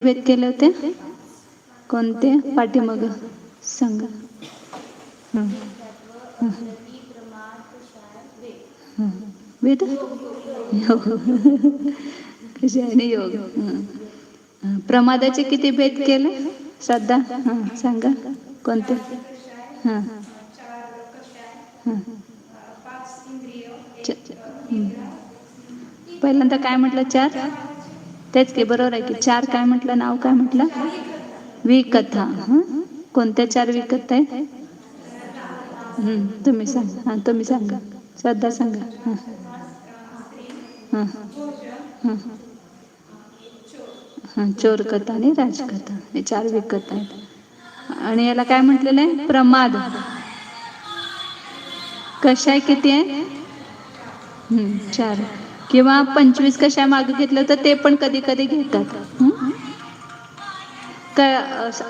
भेद केले होते? कोणते? पाठीमाग सांगा. वेद कशाने योग. प्रमादाचे किती भेद केले? श्रद्धा सांगा कोणते? पहिल्यांदा काय म्हटलं? 4. तेच की बरोबर आहे की. 4 काय म्हटलं? नाव काय म्हटलं? विकथा. कोणत्या 4 विकथा आहेत? तुम्ही सांगा. तुम्ही सांगा. श्रद्धा सांगा. चोर कथा आणि राजकथा हे 4 विकथा आहेत. आणि याला काय म्हटलेलं आहे? प्रमाद. कशाय किती आहे? 4 किंवा 25 कशा मागे घेतलं तर ते पण कधी कधी घेतात.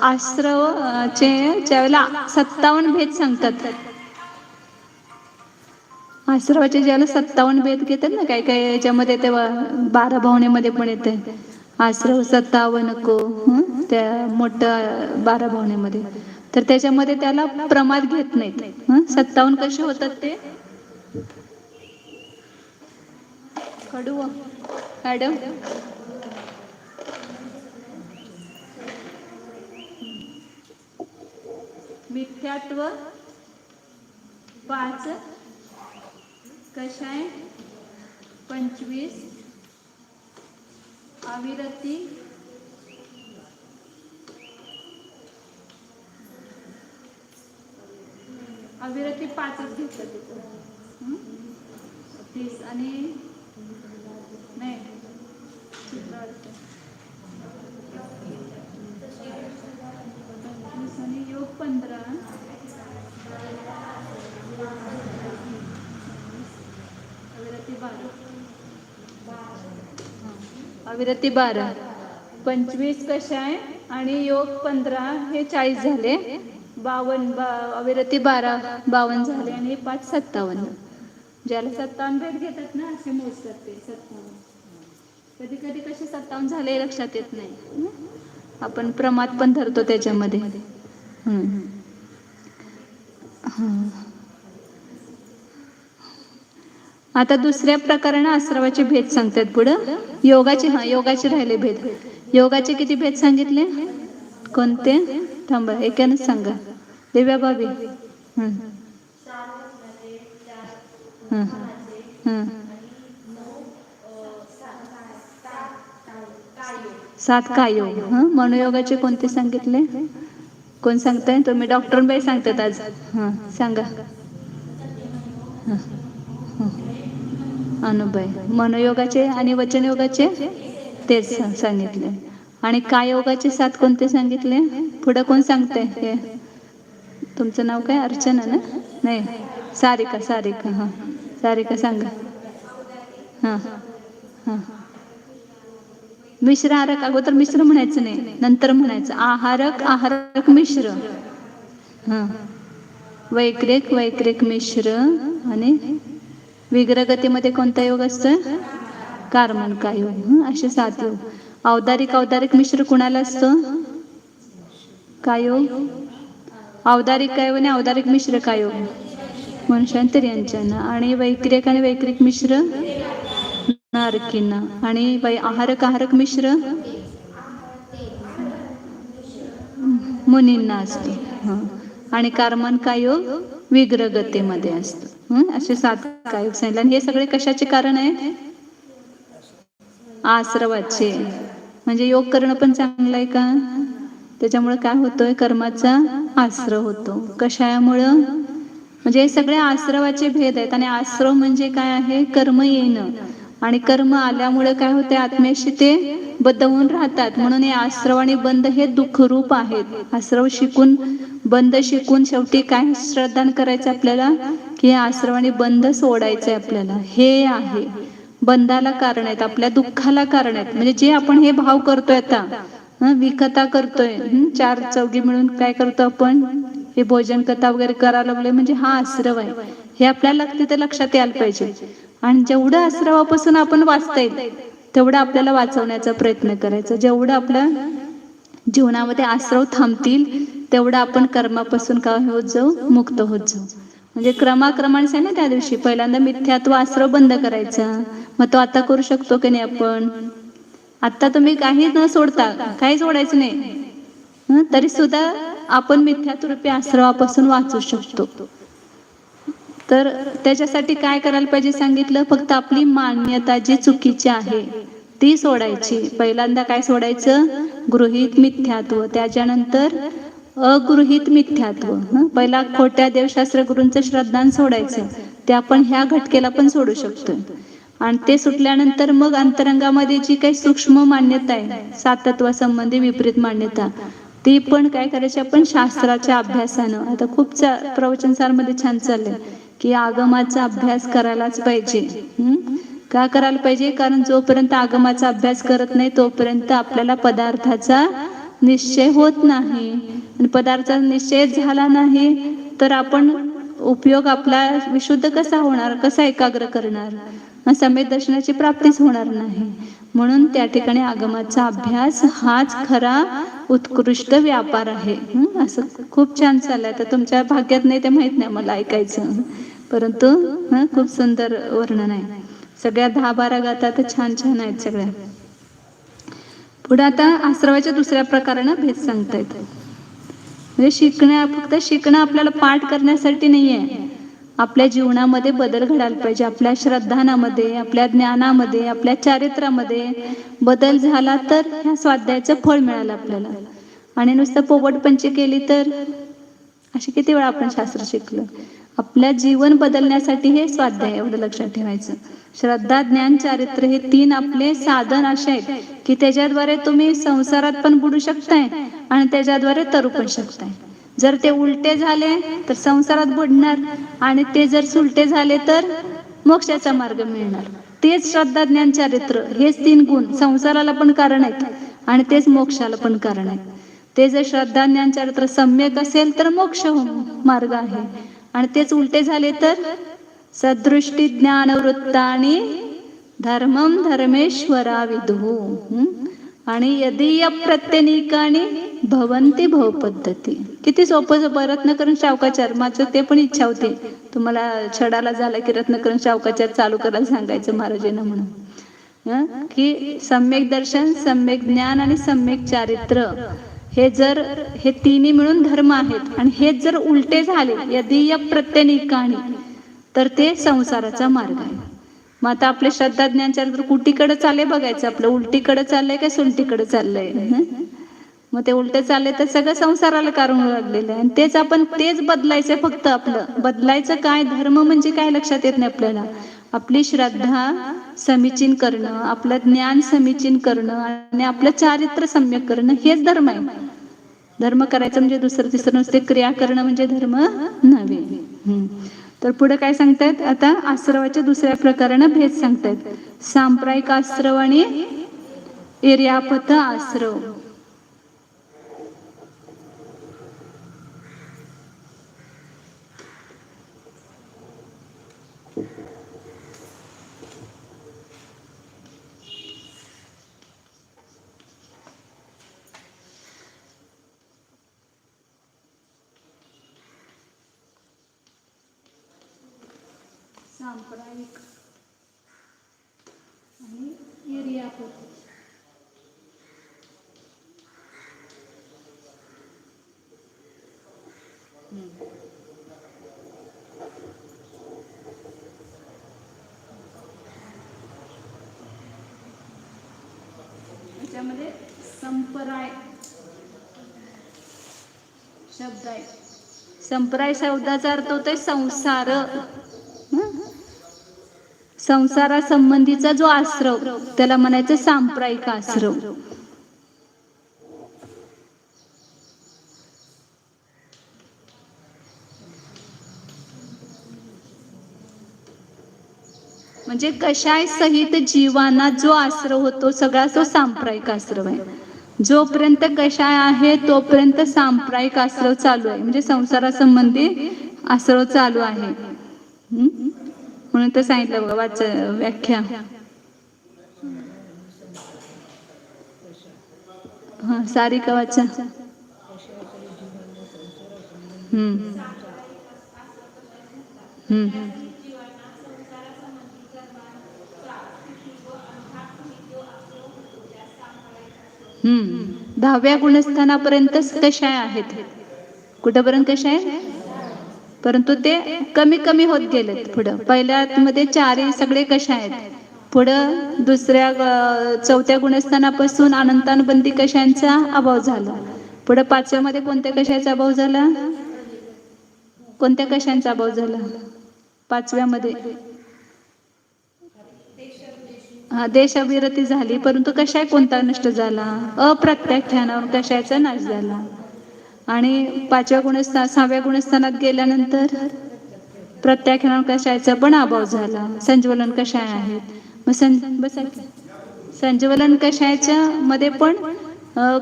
आश्रवचे ज्यावेळेला 57 भेद सांगतात, आश्रवाचे ज्याला 57 भेद घेतात ना, काय काय याच्यामध्ये ते 12 भावनेमध्ये पण येते आश्रव 57 को, त्या मोठ्या 12 भावनेमध्ये. तर त्याच्यामध्ये त्याला प्रमाद घेत नाहीत. 57 कसे होतात ते? कडू मॅडम, मिथ्यात्व 5, कशाय 25, अविरती 5च घेतलं तिथं. 30 आणि नाही आणि योग 15, अविरती 12, 25 कशाय आणि योग 15 हे 40 झाले. 52 अविरती 12 52 झाले आणि 5 57. ज्याला 57 भेद घेतात ना असे मोजतात ते 57. कधी कधी कसे 57 झाले लक्षात येत नाही. आपण प्रमाद पण धरतो त्याच्यामध्ये. आता दुसऱ्या प्रकाराने आश्रवाचे भेद सांगतात पुढं. योगाचे योगाचे राहिले भेद. योगाचे किती भेद सांगितले? कोणते? थांबा एकानंच सांगा. दिव्या भाभी. 7 काय योग. मनोयोगाचे कोणते सांगितले? कोण सांगताय? तुम्ही डॉक्टरबाई सांगतात आज. सांगा. अनुभय. मनोयोगाचे आणि वचनयोगाचे तेच सांगितले. आणि काय योगाचे 7 कोणते सांगितले? पुढे कोण सांगते? हे तुमचं नाव काय? अर्चना ना? नाही, सारिका. सारिका. सारिका सांगा. मिश्र आहारक. अगोदर मिश्र म्हणायचं नाही, नंतर म्हणायचं आहारक. आहारक मिश्र. वैक्रिक मिश्र. आणि विग्रहगतीमध्ये कोणता योग असतो? कार्मणका योग. असे 7 योग. औदारिक मिश्र कुणाला असतो? काय योग? औदारिक काय आणि औदारिक मिश्र काय योग? मनुष्यांतर यांच्याना. आणि वैक्रिक आणि वैक्रिक मिश्र नारकींना. आणि आहारक मिश्र मुनींना असतो. आणि कार्मणका योग विग्रहगतीमध्ये असतो. असे 7 काय सांगितले. आणि हे सगळे कशाचे कारण आहेत? आश्रवाचे. म्हणजे योग करणं पण चांगलं आहे का? त्याच्यामुळे काय होतोय? कर्माचा आश्रव होतो. कशामुळं? म्हणजे हे सगळे आश्रवाचे भेद आहेत. आणि आश्रव म्हणजे काय आहे? कर्म येणं. आणि कर्म आल्यामुळे काय होते? आत्म्याशी ते बद्ध होऊन राहतात. म्हणून हे आश्रव आणि बंध हे दुःखरूप आहेत. आश्रव शिकून, बंध शिकून शेवटी काय श्रद्धान करायचं आपल्याला? की आश्रव आणि बंध सोडायचंय आपल्याला. हे आहे बंधाला कारण आहेत, आपल्या दुःखाला कारण आहेत. म्हणजे जे आपण हे भाव करतोय आता, विकथा करतोय, 4 चौघी मिळून काय करतो आपण? हे भोजन कथा वगैरे करायला लागले, म्हणजे हा आश्रव आहे. हे आपल्याला तिथे लक्षात यायला पाहिजे. आणि जेवढं आश्रवापासून आपण वाचता येईल तेवढं आपल्याला वाचवण्याचा प्रयत्न करायचा. जेवढं आपलं जीवनामध्ये आश्रव थांबतील तेवढं आपण कर्मापासून काय होत जाऊ, मुक्त होत जाऊ. म्हणजे क्रमाक्रमाने आहे ना, त्या दिवशी पहिल्यांदा मिथ्यात्व आश्रव बंद करायचा. मग तो आता करू शकतो की नाही आपण? आता तुम्ही काही न सोडता, काही सोडायचं नाही, तरी सुद्धा आपण मिथ्यात्वरूपी आश्रवापासून वाचू शकतो. तर त्याच्यासाठी काय करायला पाहिजे सांगितलं? फक्त आपली मान्यता जी चुकीची आहे ती सोडायची. पहिल्यांदा काय सोडायचं? गृहीत मिथ्यात्व. त्याच्यानंतर अगृहीत मिथ्यात्व. पहिला खोट्या देवशास्त्र गुरूंचं श्रद्धान सोडायचं. ते आपण ह्या घटकेला पण सोडू शकतो. आणि ते सुटल्यानंतर मग अंतरंगामध्ये जी काही सूक्ष्म मान्यता आहे, सातत्वासंबंधी विपरीत मान्यता, ती पण काय करायची आपण? शास्त्राच्या अभ्यासानं. आता खूप प्रवचनसारमध्ये छान चाललंय की आगमाचा अभ्यास करायलाच पाहिजे. का करायला पाहिजे? कारण जोपर्यंत आगमाचा अभ्यास करत नाही तोपर्यंत आपल्याला पदार्थाचा निश्चय होत नाही. आणि पदार्थाचा निश्चय झाला नाही तर आपण उपयोग आपला विशुद्ध कसा होणार? कसा एकाग्र करणार? सम्यक दर्शनाची प्राप्तीच होणार नाही. म्हणून त्या ठिकाणी आगमाचा अभ्यास हाच खरा उत्कृष्ट व्यापार आहे. असं खूप छान चाललंय. तर तुमच्या भाग्यात नाही ते माहित नाही मला ऐकायचं, परंतु खूप सुंदर वर्णन आहे. सगळ्या 10-12 गाथा तर छान छान आहेत सगळ्या. पुढे आता आश्रवाच्या दुसऱ्या प्रकारानं भेद सांगतायत. म्हणजे फक्त शिकणं आपल्याला पाठ करण्यासाठी नाहीये. आपल्या जीवनामध्ये बदल घडायला पाहिजे. आपल्या श्रद्धानामध्ये, आपल्या ज्ञानामध्ये, आपल्या चारित्र्यामध्ये बदल झाला तर ह्या स्वाध्यायाचं फळ मिळालं आपल्याला. आणि नुसतं पोपटपंची केली तर अशी किती वेळा आपण शास्त्र शिकलो. आपल्या जीवन बदलण्यासाठी हे स्वाध्याय, एवढं लक्षात ठेवायचं. श्रद्धा, ज्ञान, चारित्र्य हे 3 आपले साधन असे आहेत की त्याच्याद्वारे तुम्ही संसारात पण बुडू शकताय आणि त्याच्याद्वारे तरू पण शकताय. जर ते उलटे झाले तर संसारात बुडणार, आणि ते जर सुलटे झाले तर मोक्षाचा मार्ग मिळणार. तेच श्रद्धा, ज्ञान, चारित्र्य हेच 3 गुण संसाराला पण कारण आहेत आणि तेच मोक्षाला पण कारण आहेत. ते जर श्रद्धा, ज्ञान, चारित्र्य सम्यक असेल तर मोक्ष मार्ग आहे, आणि तेच उलटे झाले तर सदृष्टी ज्ञानवृत्तानि धर्मम धर्मेश्वरा विदुः. आणि यदीय प्रत्यनिकानी भवंती भवपद्धती. किती सोपं रत्नकरण शावकाचार. माझं ते पण इच्छा होती तुम्हाला छडाला झाला की रत्नकरण शावकाचार चालू करायला सांगायचं महाराजांना म्हणून, की सम्यक दर्शन, सम्यक ज्ञान आणि सम्यक चारित्र्य हे तिन्ही मिळून धर्म आहेत. आणि हे जर उलटे झाले यदीय प्रत्यनिकानी तर ते संसाराचा मार्ग आहे. मग आता आपले श्रद्धा, ज्ञान, चारित्र्य कुठीकडे चालले बघायचं. आपलं उलटीकडे चाललंय का सुलटीकडे चाललंय? मग ते उलटे चालले तर सगळं संसाराला कारण लागलेलं आहे. आणि तेच बदलायचं. फक्त आपलं बदलायचं काय? धर्म म्हणजे काय लक्षात येत नाही आपल्याला. आपली श्रद्धा समीचीन करणं, आपलं ज्ञान समीचीन करणं आणि आपलं चारित्र्य सम्यक करणं हेच धर्म आहे. धर्म करायचं म्हणजे दुसरं तिसरं नुसते क्रिया करणं म्हणजे धर्म नव्हे. तर पुढे काय सांगतायत? आता आश्रवाच्या दुसऱ्या प्रकारानं भेद सांगतायत. सांप्रदायिक आश्रव आणि इर्यापत आश्रव. सांप्रदायिक आणि इर्यापत. याच्यामध्ये संप्रदाय शब्द आहे. संप्रदाय शब्दाचा अर्थ होतोय संसार. संसारासंबंधीचा जो आश्रव त्याला म्हणायचं सांप्रदायिक आश्रव. म्हणजे कशाय सहित जीवांना जो आश्रव होतो सगळा तो सांप्रदायिक आश्रव आहे. जोपर्यंत कशाय आहे तोपर्यंत सांप्रदायिक आश्रव चालू आहे. म्हणजे संसारासंबंधी आश्रव चालू आहे. म्हणून तर सांगितलं बघा व्याख्या. हा सारिका वाचा. हम्म 10व्या गुणस्थानापर्यंतच कषाय आहेत. कुठपर्यंत कषाय? परंतु ते कमी कमी होत गेलेत पुढं. पहिल्या मध्ये चारही सगळे कषाय आहेत. पुढं दुसऱ्या चौथ्या गुणस्थानापासून अनंतानुबंधी कषायांचा अभाव झाला. पुढे 5व्या मध्ये कोणत्या कषायाचा अभाव झाला? कोणत्या कषायांचा अभाव झाला 5व्या मध्ये? देशाभिरती झाली, परंतु कषाय कोणता नष्ट झाला? अप्रत्याख्यानावरून कषायाचा नाश झाला. आणि 5व्या गुणस्थान 6व्या गुणस्थानात गेल्यानंतर प्रत्याख्यानावरून कषायाचा पण अभाव झाला. संज्वलन कषाय आहेत. मग संज्वलन कषायाच्या मध्ये पण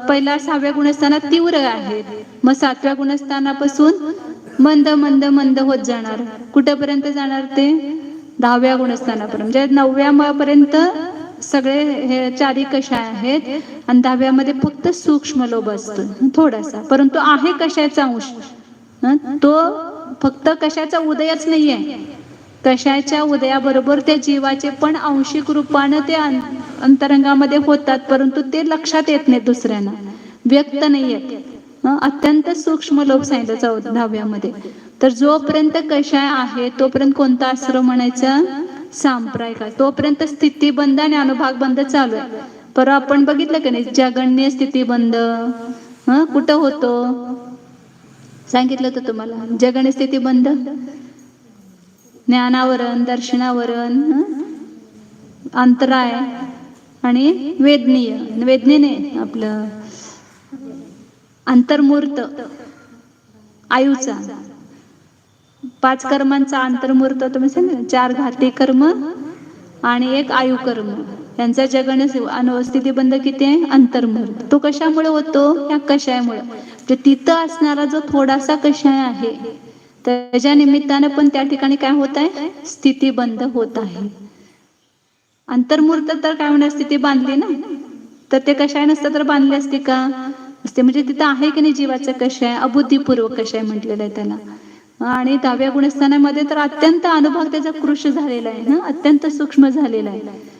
पहिला 6व्या गुणस्थानात तीव्र आहेत. मग 7व्या गुणस्थानापासून मंद मंद मंद होत जाणार. कुठपर्यंत जाणार ते? 10व्या गुणस्थानापर्यंत. म्हणजे 9व्या पर्यंत सगळे हे चारी कषाय आहेत आणि 10व्या मध्ये फक्त सूक्ष्म लोभ असतो थोडासा. परंतु आहे कषायाचा अंश. तो फक्त कशाचा उदयच नाहीये. कषायाच्या उदयाबरोबर त्या जीवाचे पण आंशिक रूपाने ते अंतरंगामध्ये होतात, परंतु ते लक्षात येत नाही, दुसऱ्यांना व्यक्त नाही येत. अत्यंत सूक्ष्म लोभ सांगितलं 10व्या मध्ये. तर जोपर्यंत कषाय आहे तोपर्यंत कोणता आश्रम म्हणायचा? सांप्रदायिक. तोपर्यंत स्थितीबंध आणि अनुभाग बंद चालू आहे. पर आपण बघितलं की नाही जगण्य स्थितीबंध कुठं होतो? सांगितलं होतं तुम्हाला. जगण्य स्थितीबंध ज्ञानावरण, दर्शनावरण, अंतराय आणि वेदनीय. वेदनीय आपलं अंतर्मूर्त आयुचा. 5 कर्मांचा अंतर्मूर्त तुम्ही सांगा. 4 घाती कर्म आणि 1 आयु कर्म. यांचा जगण्य स्थितीबंध किती आहे? अंतर्मूर्त. तो कशामुळे होतो? या कषायामुळे. तिथं असणारा जो थोडासा कषाय आहे त्याच्या निमित्तानं पण त्या ठिकाणी काय होत आहे? स्थिती बंद होत आहे. अंतर्मूर्त तर काय होणार? स्थिती बांधली ना. तर ते कषाय नसतं तर बांधली असती का? असते. म्हणजे तिथं आहे की नाही जीवाचा कषाय? अबुद्धीपूर्वक कषाय म्हटलेला आहे त्याला. आणि 10व्या गुणस्थानामध्ये तर अत्यंत अनुभव त्याचा कृश झालेला आहे ना, अत्यंत सूक्ष्म झालेला आहे.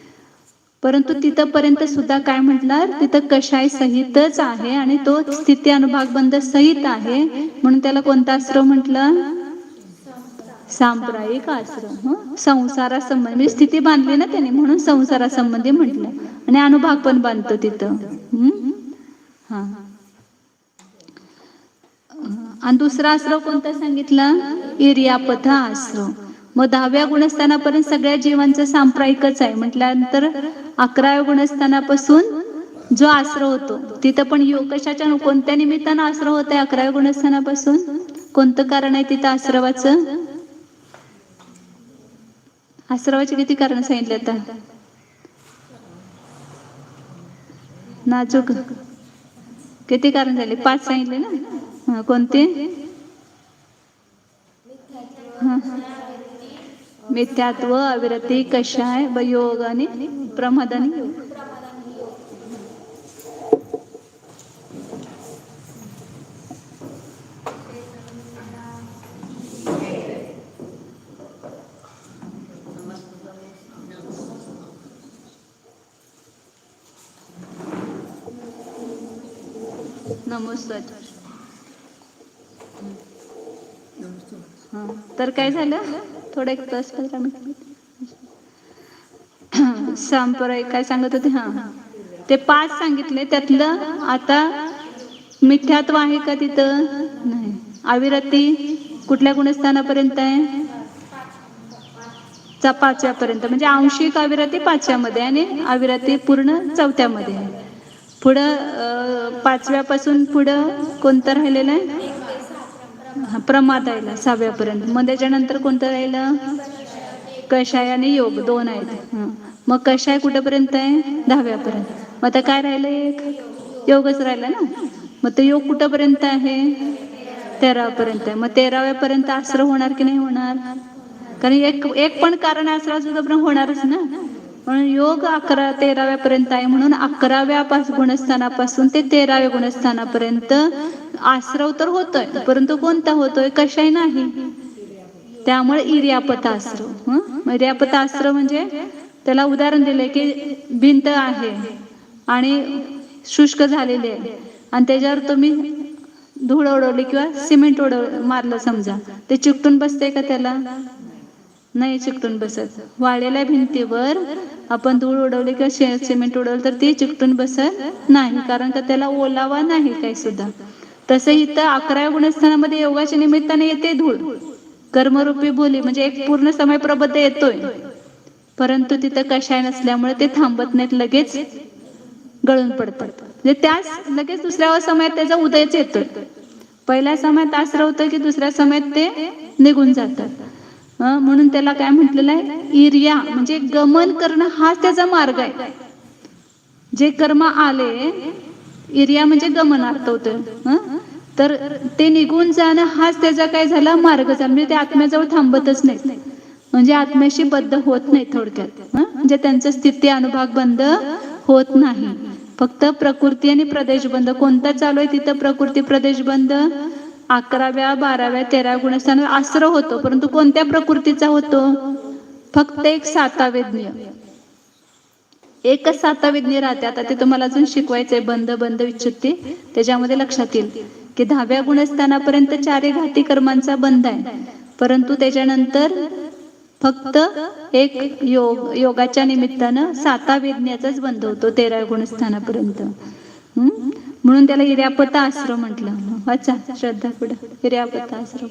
परंतु तिथपर्यंत सुद्धा काय म्हटणार? तिथं कषाय सहितच आहे आणि तो स्थिती अनुभाग बंद सहित आहे. म्हणून त्याला कोणता आश्रम म्हटलं? सांप्रदायिक आश्रम. संसारासंबंधी म्हणजे स्थिती बांधली ना त्याने, म्हणून संसारासंबंधी म्हटलं. आणि अनुभाग पण बांधतो तिथं. हा. आणि दुसरा आश्रम कोणता सांगितला? इर्यापथ आश्रम. मग 10व्या गुणस्थानापर्यंत सगळ्या जीवांचं सांप्रदायिकच आहे म्हटल्यानंतर 11व्या गुणस्थानापासून जो आश्रय होतो तिथं पण कशाच्या कोणत्या निमित्तानं आश्रय होत आहे? 11व्या गुणस्थानापासून कोणतं कारण आहे तिथं आश्रवाचं? आश्रवाचे किती कारण सांगितले आता? नाजूक किती कारण झाले? 5 सांगितले ना. कोणते? मिथ्यात्व, अविरती, कषाय, योग आणि प्रमाद आणि योग. नमस्कार. तर काय झालं? थोडं 1 तास 15 मिनिट सांप्रदायिक काय सांगत होते? ते 5 सांगितले. त्यातलं आता मिथ्यात्व आहे का तिथं? नाही. अविरती कुठल्या गुणस्थानापर्यंत आहे? 5व्या पर्यंत. म्हणजे आंशिक अविरती 5व्या मध्ये आणि अविरती पूर्ण 4थ्या मध्ये आहे. पुढं 5व्या पासून पुढं कोणतं राहिलेलं आहे? प्रमाद आहे 6व्या पर्यंत. मग त्याच्यानंतर कोणतं राहिलं? कषाय आणि योग 2 आहेत. मग कषाय कुठेपर्यंत आहे? 10व्या पर्यंत. मग आता काय राहिलं? 1 योगच राहिला ना. मग ते योग कुठेपर्यंत आहे? 13व्या पर्यंत आहे. मग 13व्या पर्यंत आश्रय होणार की नाही होणार? कारण एक पण कारण आश्रय सुद्धा होणारच ना. म्हणून योग 11-13व्या पर्यंत आहे, म्हणून 11व्या गुणस्थानापासून ते 13व्या गुणस्थानापर्यंत आश्रव तर होतोय, परंतु कोणता होतोय? कशाही नाही. त्यामुळे इर्यापत आश्रव. इर्यापत आश्रव म्हणजे त्याला उदाहरण दिलंय की भिंत आहे आणि शुष्क झालेली आहे आणि त्याच्यावर तुम्ही धूळ उडवली किंवा सिमेंट मारलं समजा, ते चिकटून बसते का? त्याला नाही चिकटून बसत. वाळलेल्या भिंतीवर आपण धूळ उडवली किंवा सिमेंट उडवलं तर ती चिकटून बसत नाही, कारण का त्याला ओलावा नाही काही सुद्धा. तसं इथं 11व्या गुणस्थानामध्ये योगाच्या निमित्ताने येते धूळ, कर्मरूपी बोली, म्हणजे एक पूर्ण समय प्रबद्ध येतोय, परंतु तिथं कशाय नसल्यामुळे ते थांबत नाहीत, लगेच गळून पडतात. म्हणजे त्याच लगेच दुसऱ्या समयात त्याचा उदयच येतोय. पहिल्या समयात आश्रव होतं की दुसऱ्या समयात ते निघून जातात. म्हणून त्याला काय म्हटलेलं आहे? इर्या म्हणजे गमन करणं, हाच त्याचा मार्ग आहे. जे कर्म आले, इर्या म्हणजे गमनार्थ होतं, तर ते निघून जाणं हाच त्याचा काय झाला? मार्ग झाला. म्हणजे ते आत्म्याजवळ थांबतच नाही, म्हणजे आत्म्याशी बद्ध होत नाही थोडक्यात. म्हणजे त्यांचं स्थिती अनुभाग बंद होत नाही, फक्त प्रकृती आणि प्रदेश बंद. कोणता चालू आहे तिथं? प्रकृती प्रदेश बंद. 11व्या 12व्या 13व्या गुणस्थानात आश्रव होतो, परंतु कोणत्या प्रकृतीचा होतो? फक्त एक सातावेदनीय, एकच सातावेदनीय राहते. आता ते तुम्हाला अजून शिकवायचंय, बंध बंध विच्छुत्ती. त्याच्यामध्ये लक्षात येईल की 10व्या गुणस्थानापर्यंत 4 घाती कर्मांचा बंध आहे, परंतु त्याच्यानंतर फक्त एक योगाच्या निमित्तानं सातावेदनीयाचाच बंध होतो 13व्या गुणस्थानापर्यंत. म्हणून त्याला इर्यापत आश्रव म्हटलं. वाचा श्रद्धा पुढे. इर्यापत आश्रव.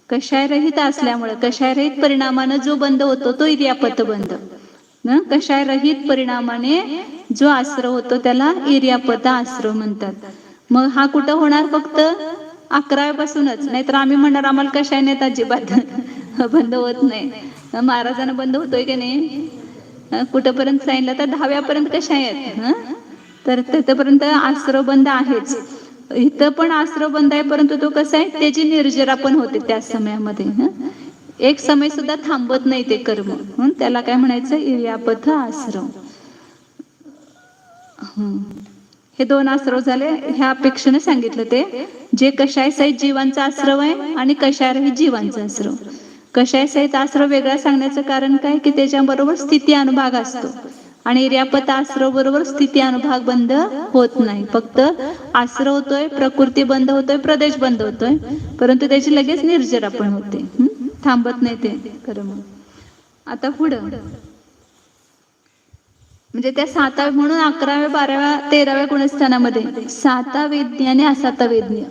कषायरहित असल्यामुळे, कषायरहित परिणामानं जो बंध होतो तो इर्यापत बंध. कषायरहित परिणामाने जो आश्रव होतो त्याला इर्यापत आश्रव म्हणतात. मग हा कुठं होणार? फक्त 11व्या पासूनच. नाहीतर आम्ही म्हणणार आम्हाला कशाय नाहीत अजिबात बंद होत नाही. महाराजांना बंद होतोय की नाही? कुठपर्यंत सांगितलं तर 10व्या पर्यंत कशा आहेत, तर तिथपर्यंत आश्रव बंद आहेच. इथं पण आश्रव बंद आहे, परंतु तो कसा आहे? त्याची निर्जरा पण होते त्या समयामध्ये. एक समय सुद्धा थांबत नाही ते कर्म, म्हणून त्याला काय म्हणायचं? इर्यापत आश्रव. हे 2 आश्रव झाले. ह्या अपेक्षेने सांगितलं ते जे कषाय सहित जीवांचा आश्रव आहे आणि कषायरहित जीवांचा आश्रव. कषाय सहित आश्रव वेगळा सांगण्याचं कारण काय? की त्याच्याबरोबर स्थिती अनुभाग असतो आणि इर्यापत आश्रव बरोबर स्थिती अनुभाग बंद होत नाही. फक्त आश्रव होतोय, प्रकृती बंद होतोय, प्रदेश बंद होतोय, परंतु त्याची लगेच निर्जरा पण होते, थांबत नाही ते कर्म. आता पुढं म्हणजे त्या 7व्या, म्हणून 11व्या 12व्या 13व्या गुणस्थानामध्ये सातावेदनीय आणि असातावेदनीय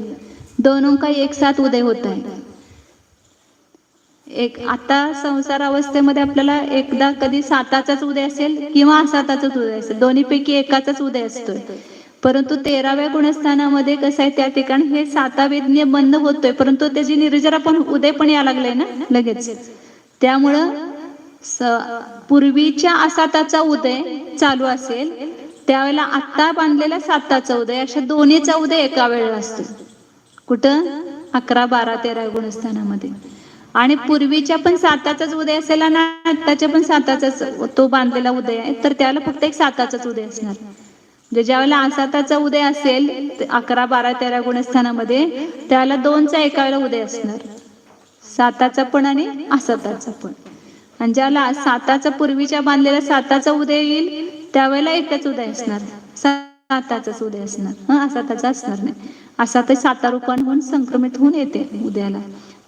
दोनों का एक साथ उदय होत आहे. एक आता संसार अवस्थेमध्ये आपल्याला एकदा कधी साताचाच उदय असेल किंवा असाताचाच उदय असेल, दोन्हीपैकी एकाचाच उदय असतोय. परंतु 13व्या गुणस्थानामध्ये कसं आहे, त्या ठिकाणी हे सातावेदनीय बंद होतोय, परंतु त्याची निर्जरा पण उदय पण या लागलाय ना लगेच. त्यामुळं पूर्वीच्या असाताचा उदय चालू असेल त्यावेळेला आत्ता बांधलेला साताचा उदय, अशा दोन्हीचा उदय एका वेळेला असतो. कुठं? 11, 12, 13 गुणस्थानामध्ये. आणि पूर्वीच्या पण साताचाच उदय असेल आणि आत्ताच्या पण साताचाच तो बांधलेला उदय आहे, तर त्याला फक्त एक साताचाच उदय असणार. म्हणजे ज्यावेळेला असाताचा उदय असेल 11, 12, 13 गुणस्थानामध्ये, त्याला 2चा एका वेळेला उदय असणार, साताचा पण आणि असाताचा पण. आणि ज्याला साताचा पूर्वीच्या बांधलेला साताचा उदय येईल त्यावेळेला एकच उदय असणार, साताचाच उदय असणार, असाताचा असणार नाही. असाता साता रूपान होऊन संक्रमित होऊन येते उदयाला.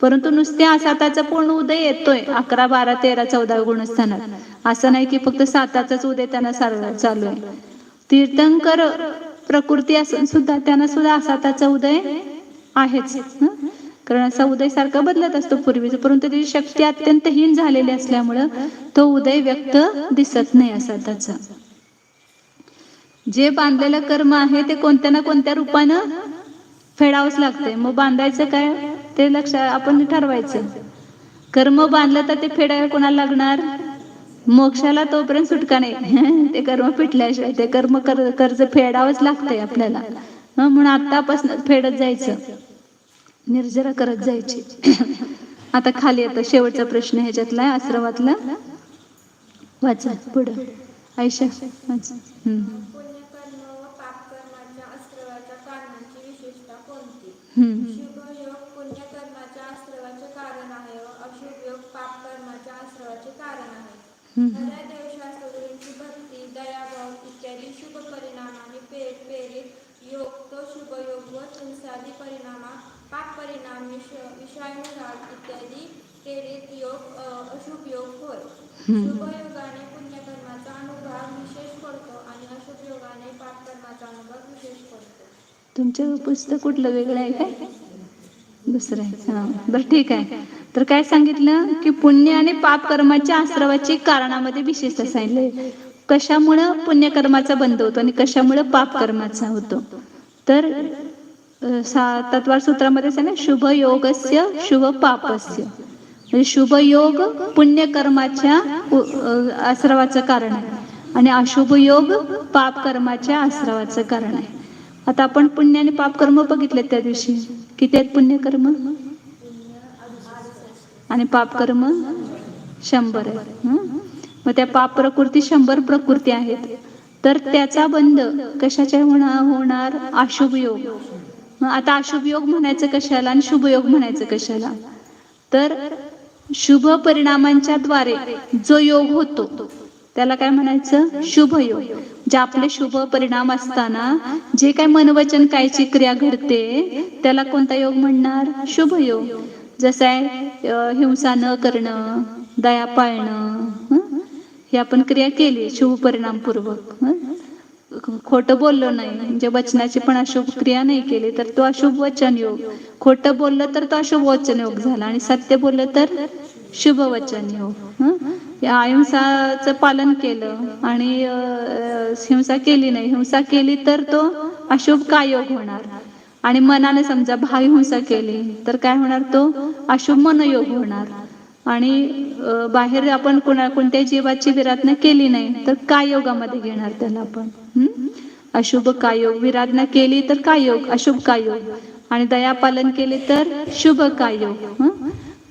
परंतु नुसते असाताचा पूर्ण उदय येतोय 11, 12, 13, 14 गुणस्थानात. असं नाही की फक्त साताचाच उदय त्यांना चालू आहे. तीर्थंकर प्रकृती असून सुद्धा त्यांना सुद्धा असाताचा उदय आहेच, कारण असा उदय सारखा बदलत असतो पूर्वीचा, परंतु त्याची शक्ती अत्यंत हीन झालेली असल्यामुळं तो उदय व्यक्त दिसत नाही असाताचा. जे बांधलेलं कर्म आहे ते कोणत्या ना कोणत्या रूपानं फेडावंच लागतंय. मग बांधायचं काय ते लक्षात आपण ठरवायचं. कर्म बांधलं तर ते फेडायला कोणाला लागणार? मोक्षाला तोपर्यंत सुटका नाही. ते कर्म फिटल्याशिवाय ते कर्ज फेडावंच लागतंय आपल्याला. म्हणून आतापासून फेडत जायचं, निर्जरा करत जायची. आता खाली आता शेवटचा प्रश्न ह्याच्यातला आहे, आश्रमातला. वाचा पुढं. आयशा वाच. पुण्यकर्म व पापकर्माच्या आश्रवाच्या कारणांची विशेषता कोणती? शुभ योग पुण्यकर्माच्या आश्रवाचे कारण आहे व अशुभ योग पापकर्माच्या आश्रवाचे कारण आहे. खऱ्या देवशास्त्रींची भक्ती, दयाभाव इत्यादी शुभ परिणामाने प्रेरित योग तो शुभ योग व हिंसादी पाप परिणाम विषयानुराग इत्यादी प्रेरित योग अशुभ योग होय. शुभ योगाने पुण्यकर्माचा अनुभव विशेष पडतो आणि अशुभ योगाने पापकर्माचा अनुभव विशेष पडतो. तुमचं पुस्तक कुठलं वेगळं आहे काय? दुसरं आहे. हां बरं ठीक आहे. तर काय सांगितलं की पुण्य आणि पाप कर्माच्या आश्रवाची कारणामध्ये विशेषता सांगितले. कशामुळं पुण्यकर्माचा बंध होतो आणि कशामुळं पाप कर्माचा होतो. तर तत्वार सूत्रामध्ये सांगा, शुभ योगस्य शुभ पापस्य. म्हणजे शुभ योग पुण्यकर्माच्या आश्रवाचं कारण आहे आणि अशुभ योग पाप कर्माच्या आश्रवाचं कारण आहे. आता आपण पुण्य आणि पाप कर्म बघितले त्या दिवशी. किती आहेत पुण्यकर्म आणि पाप कर्म? 100 आहेत. मग त्या पाप प्रकृती 100 प्रकृती आहेत. तर त्याचा बंध कशाच्या होणार? अशुभ योग. आता अशुभ योग म्हणायचं कशाला आणि शुभ योग म्हणायचं कशाला? तर शुभ परिणामांच्या द्वारे जो योग होतो त्याला काय म्हणायचं? शुभ योग. जे आपले शुभ परिणाम असताना जे काय मनवचन कायची क्रिया घडते त्याला कोणता योग म्हणणार? शुभ योग. जसं आहे हिंसा न करणं, दया पाळणं, ही आपण क्रिया केली शुभ परिणामपूर्वक. खोटं बोललो नाही म्हणजे वचनाची पण अशुभ क्रिया नाही केली तर तो अशुभ वचन योग. खोटं बोललं तर तो अशुभ वचन योग झाला आणि सत्य बोललं तर शुभ वचन योग. अहिंसाचं पालन केलं आणि हिंसा केली नाही, हिंसा केली तर तो अशुभ काय योग होणार. आणि मनाने समजा हिंसा केली तर काय होणार? तो अशुभ मनयोग होणार. आणि बाहेर आपण कोणत्याही जीवाची विराधना केली नाही तर काय योगामध्ये घेणार त्याला आपण? अशुभ काय योग. विराधना केली तर काय योग? अशुभ काय योग. आणि दया पालन केले तर शुभ काय योग.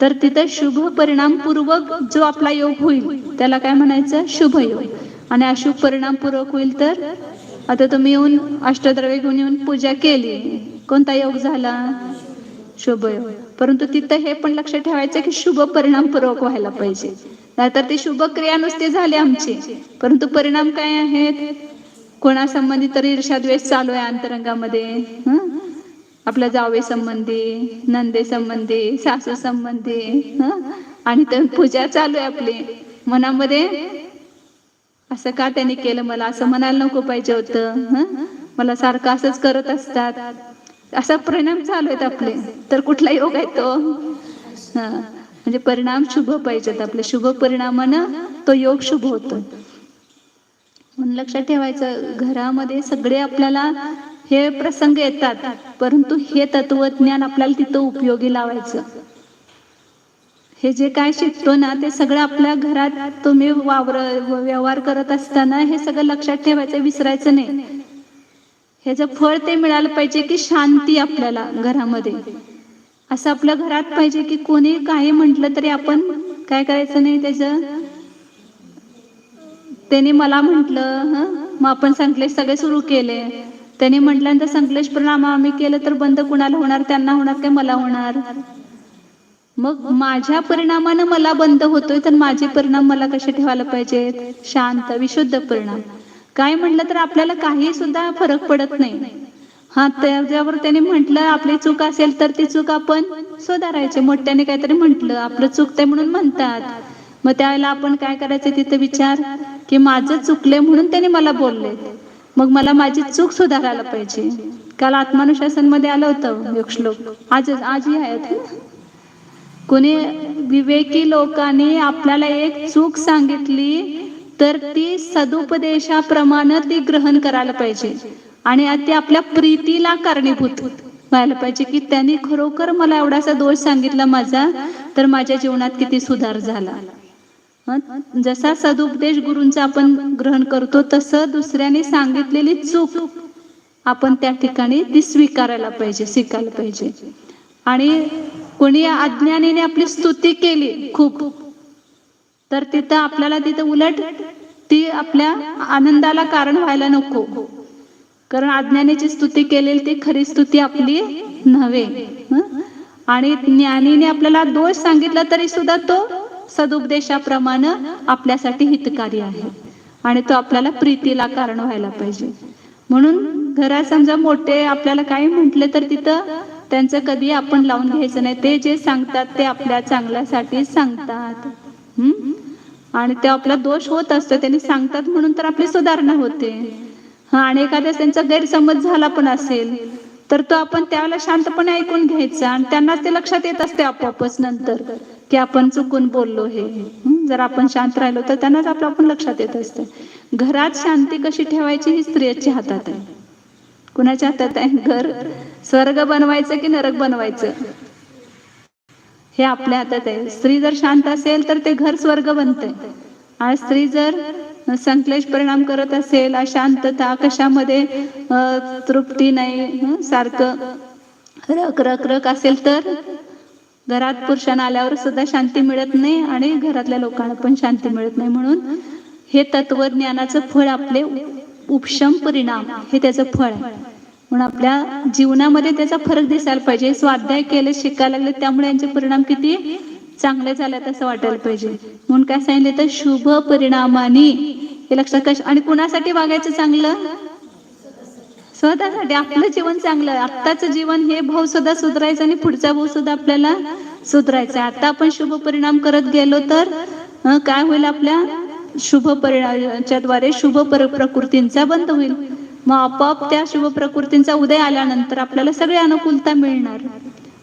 तर तिथं शुभ परिणाम पूर्वक जो आपला योग होईल त्याला काय म्हणायचं? शुभ योग. आणि अशुभ परिणाम पूर्वक होईल तर आता तुम्ही येऊन अष्टद्रव्य घेऊन येऊन पूजा केली, कोणता योग झाला? शुभ योग. परंतु तिथं हे पण लक्षात ठेवायचं की शुभ परिणाम पूर्वक व्हायला पाहिजे. नाहीतर ती शुभ क्रिया नुसती झाली आमची परंतु परिणाम काय आहेत? कोणासंबंधी तरी ईर्ष्या द्वेष चालू आहे अंतरंगामध्ये. आपल्या जावे संबंधी, नंदे संबंधी, सासू संबंधी, आणि तर पूजा चालू आहे आपली मनामध्ये. असं का त्याने केलं, मला असं म्हणायला नको पाहिजे होतं, मला सारखं असंच करत असतात, असा परिणाम चालू आहेत आपले. तर कुठला योग आहे तो? म्हणजे परिणाम शुभ पाहिजेत आपले. शुभ परिणामानं तो योग शुभ होतो. म्हणून लक्षात ठेवायचं, घरामध्ये सगळे आपल्याला हे प्रसंग येतात परंतु हे तत्वज्ञान आपल्याला तिथं उपयोगी लावायचं. हे जे काय शिकतो ना ते सगळं आपल्या घरात तुम्ही व्यवहार करत असताना हे सगळं लक्षात ठेवायचं, विसरायचं नाही. ह्याचं फळ ते मिळालं पाहिजे की शांती आपल्याला घरामध्ये. असं आपल्या घरात पाहिजे की कोणी काही म्हटलं तरी आपण काय करायचं नाही, त्याने मला म्हटलं मग आपण संकलेश सगळे सुरू केले, त्याने म्हटल्यानंतर संकलेश परिणाम आम्ही केलं तर बंद कुणाला होणार? त्यांना होणार काय मला होणार? मग माझ्या परिणामानं मला बंद होतोय तर माझे परिणाम मला कसे ठेवायला पाहिजेत? शांत विशुद्ध परिणाम. काय म्हटलं तर आपल्याला काही सुद्धा फरक पडत नाही. त्याच्यावर त्याने म्हटलं आपली चूक असेल तर ती चूक आपण सुधारायची. मोठ्याने काहीतरी म्हटलं आपलं चुकतंय म्हणून म्हणतात, मग त्यावेळेला आपण काय करायचं तिथे विचार की माझं चुकलंय म्हणून त्याने मला बोलले, मग मला माझी चूक सुधारायला पाहिजे. काल आत्मानुशासन मध्ये आलं होतं एक श्लोक, आजही आहेत. कोणी विवेकी लोकांनी आपल्याला एक चूक सांगितली तर ती सदुपदेशाप्रमाणे ती ग्रहण करायला पाहिजे आणि ते आपल्या प्रीतीला कारणीभूत व्हायला पाहिजे की त्यांनी खरोखर मला एवढासा दोष सांगितला माझा तर माझ्या जीवनात किती सुधार झाला. जसा सदुपदेश गुरूंचा आपण ग्रहण करतो तसं दुसऱ्याने सांगितलेली चूक आपण त्या ठिकाणी ती स्वीकारायला पाहिजे, स्वीकारलं पाहिजे. आणि कोणी अज्ञानीने आपली स्तुती केली खूप, तर तिथं आपल्याला तिथं उलट ती आपल्या आनंदाला कारण व्हायला नको. कारण अज्ञानीची स्तुती केलेली ती खरी स्तुती आपली नव्हे. आणि ज्ञानीने आपल्याला दोष सांगितला तरी सुद्धा तो सदुपदेशाप्रमाणे आपल्यासाठी हितकारी आहे आणि तो आपल्याला प्रीतीला कारण व्हायला पाहिजे. म्हणून घरात समजा मोठे आपल्याला काही म्हटले तर तिथं त्यांचं कधी आपण लावून घ्यायचं नाही. ते जे सांगतात ते आपल्या चांगल्यासाठी सांगतात. आणि ते आपला दोष होत असतो, त्यांनी सांगतात म्हणून तर आपली सुधारणा होते. आणि एखाद्या त्यांचा गैरसमज झाला पण असेल तर तो आपण त्यावेळेला शांतपणे ऐकून घ्यायचा आणि त्यांनाच ते लक्षात येत असते आपोआपच नंतर की आपण चुकून बोललो हे. जर आपण शांत राहिलो तर त्यांनाच आपलं आपण लक्षात येत असते. घरात शांती कशी ठेवायची ही स्त्रियांच्या हातात आहे. कुणाच्या हातात आहे? घर स्वर्ग बनवायचं की नरक बनवायचं हे आपल्या हातात आहे. स्त्री जर शांत असेल तर ते घर स्वर्ग बनते. आणि स्त्री जर संक्लेश परिणाम करत असेल, अशांतता, कशामध्ये तृप्ती नाही, सारखं रक रक रक असेल तर घरात पुरुषांना आल्यावर सुद्धा शांती मिळत नाही आणि घरातल्या लोकांना पण शांती मिळत नाही. म्हणून हे तत्वज्ञानाचं फळ आपले उपशम परिणाम हे त्याचं फळ आहे. म्हणून आपल्या जीवनामध्ये त्याचा फरक दिसायला पाहिजे. स्वाध्याय केले, शिकायला लागले, त्यामुळे यांचे परिणाम किती चांगले झालेत असं वाटायला पाहिजे. म्हणून काय सांगितलं तर शुभ परिणामाने हे लक्षात कशा. आणि कुणासाठी वागायचं चांगलं? स्वतःसाठी. आपलं जीवन चांगलं, आत्ताचं जीवन हे भाव सुद्धा सुधारायचं आणि पुढचा भाव सुद्धा आपल्याला सुधारायचा. आता आपण शुभ परिणाम करत गेलो तर काय होईल? आपल्या शुभ परिणामाच्या द्वारे शुभ प्रकृतींचा बंद होईल. मग आपोआप त्या शुभ प्रकृतींचा उदय आल्यानंतर आपल्याला सगळी अनुकूलता मिळणार.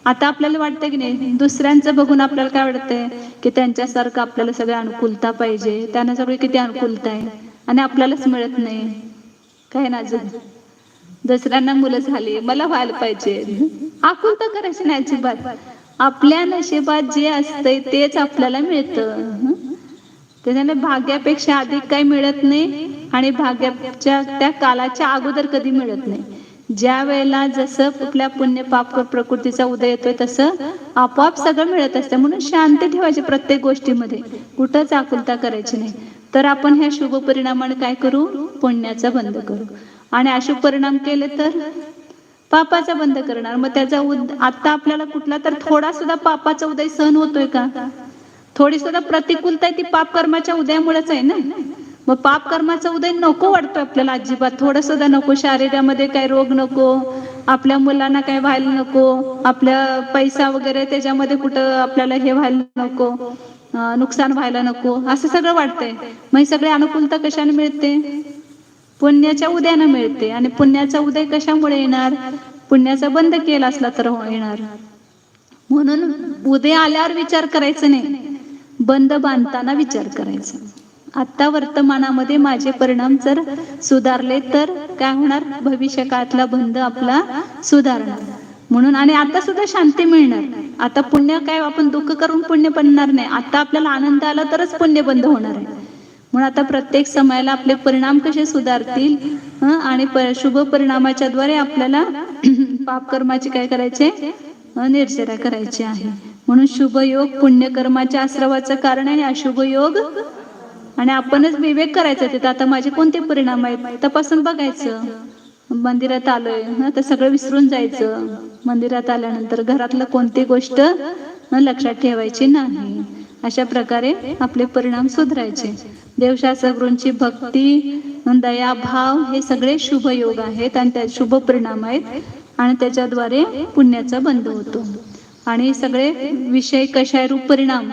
आता आपल्याला वाटतं की नाही, दुसऱ्यांचं बघून आपल्याला काय वाटतंय की त्यांच्यासारखं आपल्याला सगळी अनुकूलता पाहिजे, त्यांना सगळी किती अनुकूलता आहे आणि आपल्यालाच मिळत नाही. काय ना, अजून दुसऱ्यांना मुलं झाली, मला व्हायला पाहिजे. आकुलता करायची नाही अजिबात. आपल्या नशिबात जे असतंय तेच आपल्याला मिळतं. त्याच्याने भाग्यापेक्षा अधिक काही मिळत नाही आणि भाग्याच्या त्या कालाच्या अगोदर कधी मिळत नाही. ज्या वेळेला जसं आपल्या पुण्य पाप प्रकृतीचा उदय येतोय तसं आपोआप सगळं मिळत असतं. म्हणून शांती ठेवायची प्रत्येक गोष्टीमध्ये, कुठंच आकुलता करायची नाही. तर आपण ह्या शुभ परिणामाने काय करू? पुण्याचा बंद करू. आणि अशुभ परिणाम केले तर पापाचा बंद करणार. मग त्याचा आता आपल्याला कुठला तर थोडा सुद्धा पापाचा उदय सहन होतोय का? थोडी सुद्धा प्रतिकूलता ती पाप कर्माच्या उदयामुळेच आहे ना. मग पाप कर्माचा उदय नको वाटतोय आपल्याला अजिबात, थोडं सुद्धा नको. शरीरामध्ये काही रोग नको, आपल्या मुलांना काय व्हायला नको, आपल्या पैसा वगैरे त्याच्यामध्ये कुठं आपल्याला हे व्हायला नको, नुकसान व्हायला नको, असं सगळं वाटतंय. मग ही सगळी अनुकूलता कशाने मिळते? पुण्याच्या उदयानं मिळते. आणि पुण्याचा उदय कशामुळे येणार? पुण्याचा बंद केला असला तर येणार. म्हणून उदय आल्यावर विचार करायचा नाही, बंद बांधताना विचार करायचा. आता वर्तमानामध्ये माझे परिणाम जर सुधारले तर काय होणार? भविष्य काळातला बंध आपला सुधारणार. म्हणून आणि आता सुद्धा शांती मिळणार. आता पुण्य काय आपण दुःख करून पुण्य बनणार नाही. आता आपल्याला आनंद आला तरच पुण्य बंद होणार आहे. म्हणून आता प्रत्येक समयाला आपले परिणाम कसे सुधारतील आणि शुभ परिणामाच्या द्वारे आपल्याला पाप कर्माची काय करायचे? निर्जरा करायची आहे. म्हणून शुभ योग पुण्यकर्माच्या आश्रवाचं कारण आहे आणि अशुभ योग. आणि आपणच विवेक करायचा तिथं, आता माझे कोणते परिणाम आहेत तपासून बघायचं. मंदिरात आलोय तर सगळं विसरून जायचं. मंदिरात आल्यानंतर घरातलं कोणती गोष्ट लक्षात ठेवायची नाही. अशा प्रकारे आपले परिणाम सुधारायचे. देवशास्त्र गुरूंची भक्ती, दया, भाव हे सगळे शुभ योग आहेत आणि त्या शुभ परिणाम आहेत आणि त्याच्याद्वारे पुण्याचा बंध होतो. आणि सगळे विषय कशाय रूप परिणाम,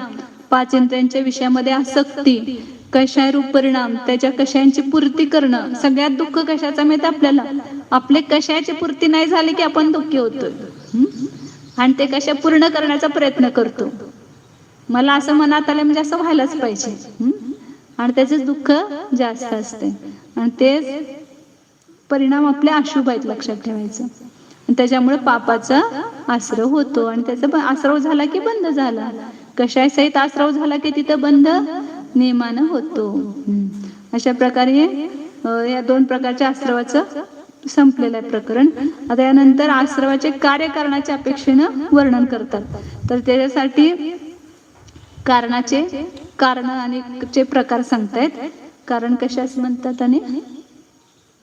पाच इंद्रियांच्या विषयामध्ये आसक्ती, कशाय रूप परिणाम, त्याच्या कशांची पूर्ती करणं. सगळ्यात दुःख कशाचा माहिती आपल्याला? आपले कशाची पूर्ती नाही झाली की आपण दुःखी होतो आणि ते कशा पूर्ण करण्याचा प्रयत्न करतो. मला असं मनात आलं म्हणजे असं व्हायलाच पाहिजे आणि त्याचंच दुःख जास्त असते. आणि ते परिणाम आपले अशुभ आहेत, लक्षात ठेवायचं. त्याच्यामुळे पापाचा आश्रव होतो आणि त्याचा आश्रव झाला की बंद झाला. कशाय सहित आश्रव झाला की तिथं बंद नियमानं होतो. अशा प्रकारे या 2 प्रकारच्या आश्रवाचं संपलेलं आहे प्रकरण. आता यानंतर आश्रवाचे कार्यकारणाच्या अपेक्षेनं वर्णन करतात. तर त्याच्यासाठी कारणाचे कारण आणि चे प्रकार सांगतायत. कारण कशास म्हणतात आणि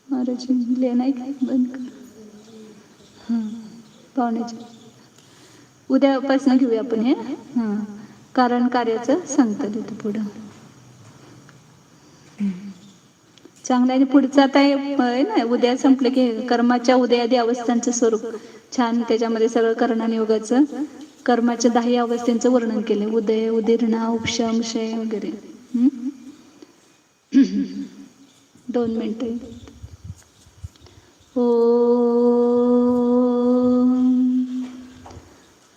महाराज नाही बंद कर. पाहुण्याचे उद्यापासून घेऊया आपण हे. कारण कार्याचं सांगतात इथं पुढं. चांगलं आहे. पुढचं आता आहे ना, उद्या संपलं की कर्माच्या उदयादी अवस्थांचं स्वरूप छान, त्याच्यामध्ये सगळं करणाने योगाचं कर्माच्या 10 अवस्थांचं वर्णन केलं. उदय, उदीर्णा, उपशम, क्षय वगैरे. 2 मिनिटं.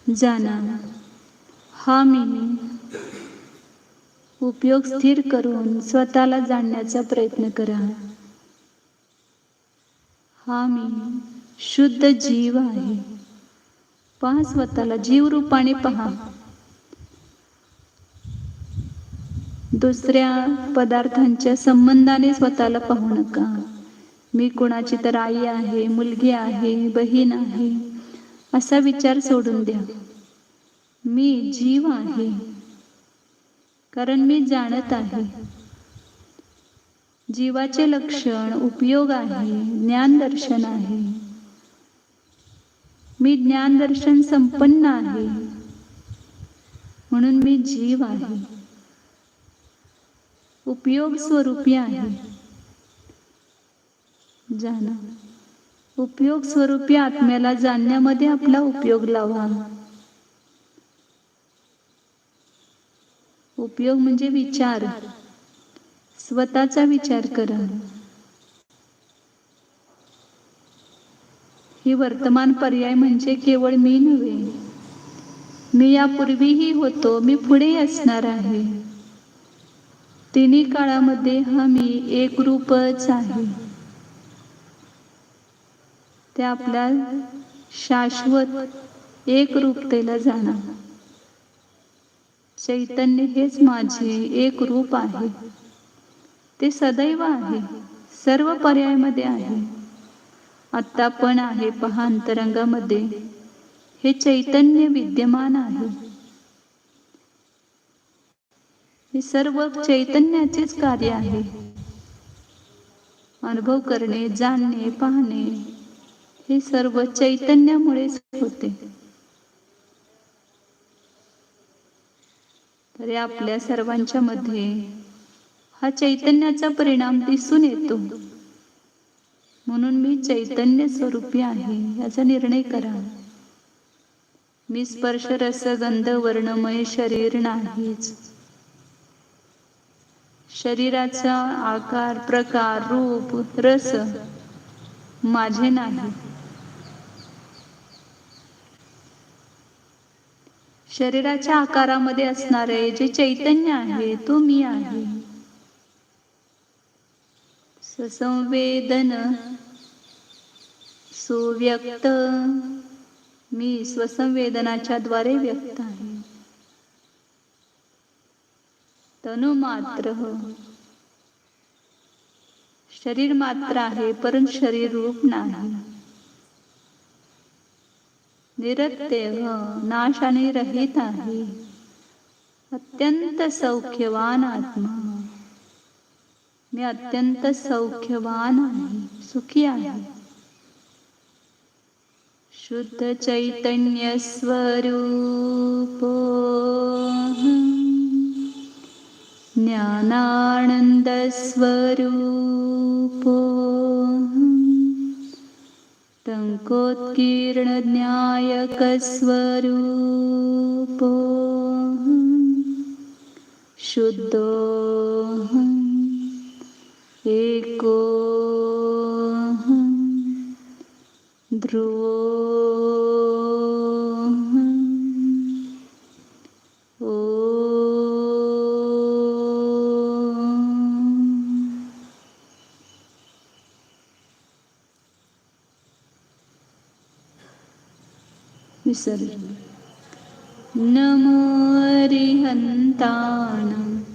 जाना हा मी उपयोग स्थिर करून स्वतःला जाणण्याचा प्रयत्न करा. हा मी शुद्ध जीव आहे. पहा स्वतःला, जीव रूपाने पहा. दुसऱ्या पदार्थांच्या संबंधाने स्वतःला पाहू नका. मी कोणाची तर आई आहे, मुलगी आहे, बहीण आहे असा विचार सोडून द्या. मी जीव आहे, कारण मी जाणत आहे. जीवाचे लक्षण उपयोग आहे, ज्ञानदर्शन आहे. मी ज्ञानदर्शन संपन्न आहे, म्हणून मी जीव आहे. उपयोग स्वरूपी आहे. जाणा, उपयोग स्वरूपी आत्म्याला जाणण्यामध्ये आपला उपयोग लावा. उपयोग म्हणजे विचार, स्वतःचा विचार करा. ही वर्तमान पर्याय म्हणजे केवळ मी नव्हे. मी यापूर्वीही होतो, मी पुढेही असणार आहे. तिन्ही काळामध्ये हा मी एक रूपच आहे. ते आपल्या शाश्वत एक रूपतेला जाणा. चैतन्य हेच माझे एक रूप आहे. ते सदैव आहे, सर्व पर्यायामध्ये आहे. आत्ता पण आहे पहा अंतरंगामध्ये. हे चैतन्य विद्यमान आहे. हे सर्व चैतन्याचेच कार्य आहे. अनुभव करणे, जाणणे, पाहणे हे सर्व चैतन्यामुळेच होते. तरी आपल्या सर्वांच्या मध्ये हा चैतन्याचा परिणाम दिसून येतो. म्हणून मी चैतन्य स्वरूपी आहे याचा निर्णय करा. मी स्पर्श रस गंध वर्णमय शरीर नाहीच. शरीराचा आकार, प्रकार, रूप, रस माझे नाही. शरीराच्या आकारामध्ये असणारे जे चैतन्य आहे तो मी आहे. ससंवेदन सुव्यक्त, मी स्वसंवेदनाच्या द्वारे व्यक्त आहे. तनु मात्र, शरीर मात्र आहे परंतु शरीर रूप नाही. निरत्यय, नाश आणि रहित आहे. अत्यंत सौख्यवान आत्मा. मी अत्यंत सौख्यवान आहे, सुखी आहे. शुद्ध चैतन्य स्वरूप ज्ञानानंद स्वरूप टंकोत्कीर्ण ज्ञायक स्वरूप शुद्धोऽहम् एकोऽहम् ध्रुवोऽहम् विसर्जन. नमो अरिहंताय